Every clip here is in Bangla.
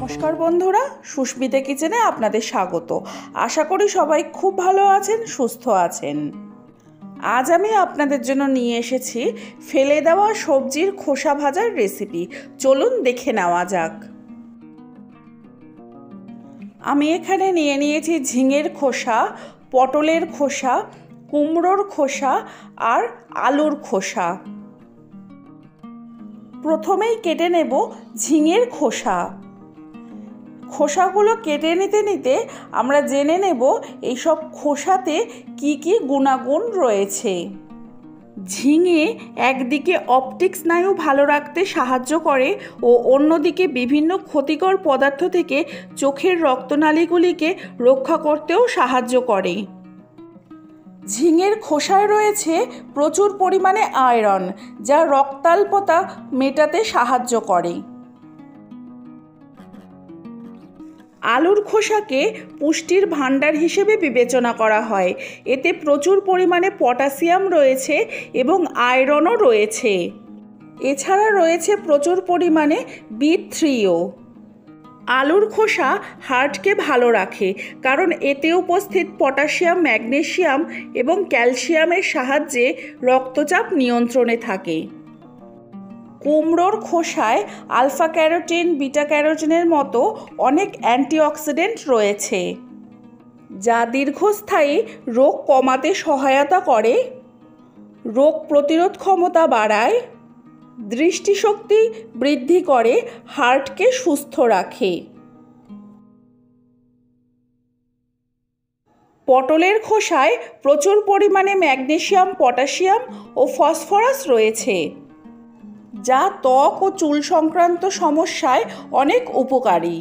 নমস্কার বন্ধুরা, সুস্মিতা কিচেনে আপনাদের স্বাগত। আশা করি সবাই খুব ভালো আছেন, সুস্থ আছেন। আজ আমি আপনাদের জন্য নিয়ে এসেছি ফেলে দেওয়া সবজির খোসা ভাজার রেসিপি। চলুন দেখে নেওয়া যাক। আমি এখানে নিয়ে নিয়েছি ঝিঙের খোসা, পটলের খোসা, কুমড়োর খোসা আর আলুর খোসা। প্রথমেই কেটে নেব ঝিঙের খোসা। খোসাগুলো কেটে নিতে নিতে আমরা জেনে নেব এইসব খোসাতে কি কি গুণাগুণ রয়েছে। ঝিঙে একদিকে অপটিক স্নায়ু ভালো রাখতে সাহায্য করে ও অন্যদিকে বিভিন্ন ক্ষতিকর পদার্থ থেকে চোখের রক্তনালীগুলিকে রক্ষা করতেও সাহায্য করে। ঝিঙের খোসায় রয়েছে প্রচুর পরিমাণে আয়রন, যা রক্তাল্পতা মেটাতে সাহায্য করে। আলুর খোসাকে পুষ্টির ভাণ্ডার হিসেবে বিবেচনা করা হয়। এতে প্রচুর পরিমাণে পটাশিয়াম রয়েছে এবং আয়রনও রয়েছে। এছাড়া রয়েছে প্রচুর পরিমাণে B3ও। আলুর খোসা হার্টকে ভালো রাখে, কারণ এতে উপস্থিত পটাশিয়াম, ম্যাগনেসিয়াম এবং ক্যালসিয়ামের সাহায্যে রক্তচাপ নিয়ন্ত্রণে থাকে। কুমড়োর খোসায় আলফা ক্যারোটিন, বিটা ক্যারোটিনের মতো অনেক অ্যান্টিঅক্সিডেন্ট রয়েছে, যা দীর্ঘস্থায়ী রোগ কমাতে সহায়তা করে, রোগ প্রতিরোধ ক্ষমতা বাড়ায়, দৃষ্টিশক্তি বৃদ্ধি করে, হার্টকে সুস্থ রাখে। পটলের খোসায় প্রচুর পরিমাণে ম্যাগনেসিয়াম, পটাশিয়াম ও ফসফরাস রয়েছে, যা ত্বক ও চুল সংক্রান্ত সমস্যায় অনেক উপকারী।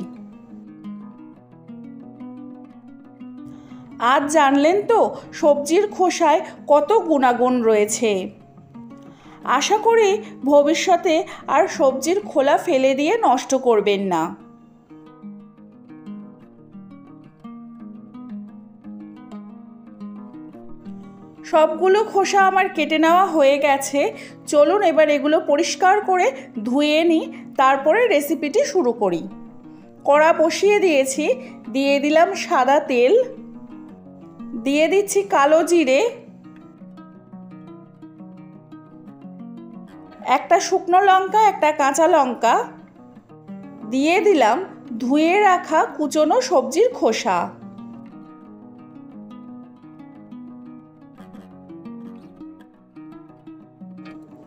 আজ জানলেন তো সবজির খোসায় কত গুণাগুণ রয়েছে। আশা করি ভবিষ্যতে আর সবজির খোলা ফেলে দিয়ে নষ্ট করবেন না। সবগুলো খোসা আমার কেটে নেওয়া হয়ে গেছে। চলুন এবার এগুলো পরিষ্কার করে ধুয়ে নিই, তারপরে রেসিপিটি শুরু করি। কড়া বসিয়ে দিয়েছি, দিয়ে দিলাম সাদা তেল, দিয়ে দিচ্ছি কালো জিরে, একটা শুকনো লঙ্কা, একটা কাঁচা লঙ্কা, দিয়ে দিলাম ধুয়ে রাখা কুচনো সবজির খোসা,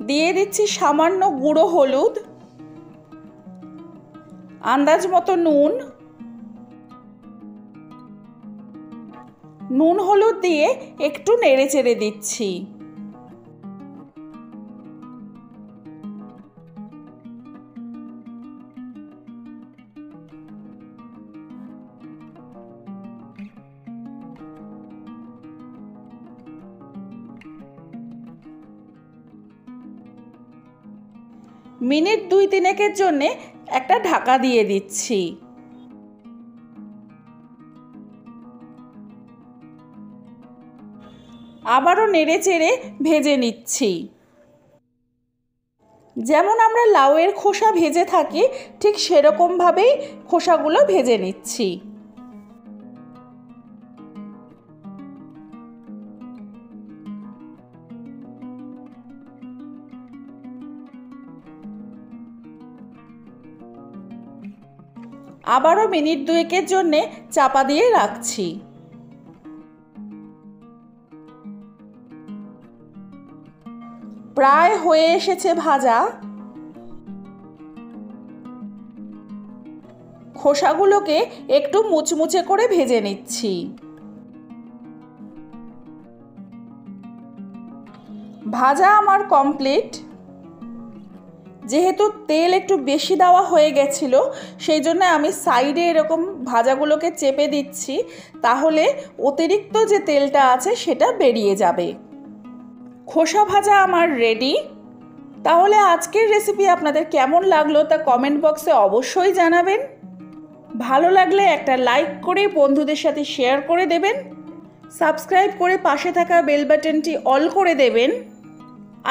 দিয়ে দিচ্ছি সামান্য গুঁড়ো হলুদ, আন্দাজ মতো নুন, হলুদ দিয়ে একটু নেড়ে চেড়ে দিচ্ছি। মিনিট 2-3 জন্যে একটা ঢাকা দিয়ে দিচ্ছি। আবারও নেড়ে চেড়ে ভেজে নিচ্ছি। যেমন আমরা লাউয়ের খোসা ভেজে থাকি, ঠিক সেরকমভাবেই খোসাগুলো ভেজে নিচ্ছি। আবারও মিনিট 2 জন্যে চাপা দিয়ে রাখছি। প্রায় হয়ে এসেছে ভাজা। খোসাগুলোকে একটু মুচমুচে করে ভেজে নিচ্ছি। ভাজা আমার কমপ্লিট। যেহেতু তেল একটু বেশি দেওয়া হয়ে গেছিল, সেই জন্য আমি সাইডে এরকম ভাজাগুলোকে চেপে দিচ্ছি, তাহলে অতিরিক্ত যে তেলটা আছে সেটা বেরিয়ে যাবে। খোসা ভাজা আমার রেডি। তাহলে আজকের রেসিপি আপনাদের কেমন লাগলো তা কমেন্ট বক্সে অবশ্যই জানাবেন। ভালো লাগলে একটা লাইক করে বন্ধুদের সাথে শেয়ার করে দেবেন। সাবস্ক্রাইব করে পাশে থাকা বেল বাটনটি অল করে দেবেন।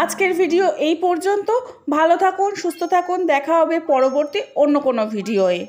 আজকের ভিডিও এই পর্যন্ত। ভালো থাকুন, সুস্থ থাকুন। দেখা হবে পরবর্তী অন্য কোনো ভিডিওয়ে।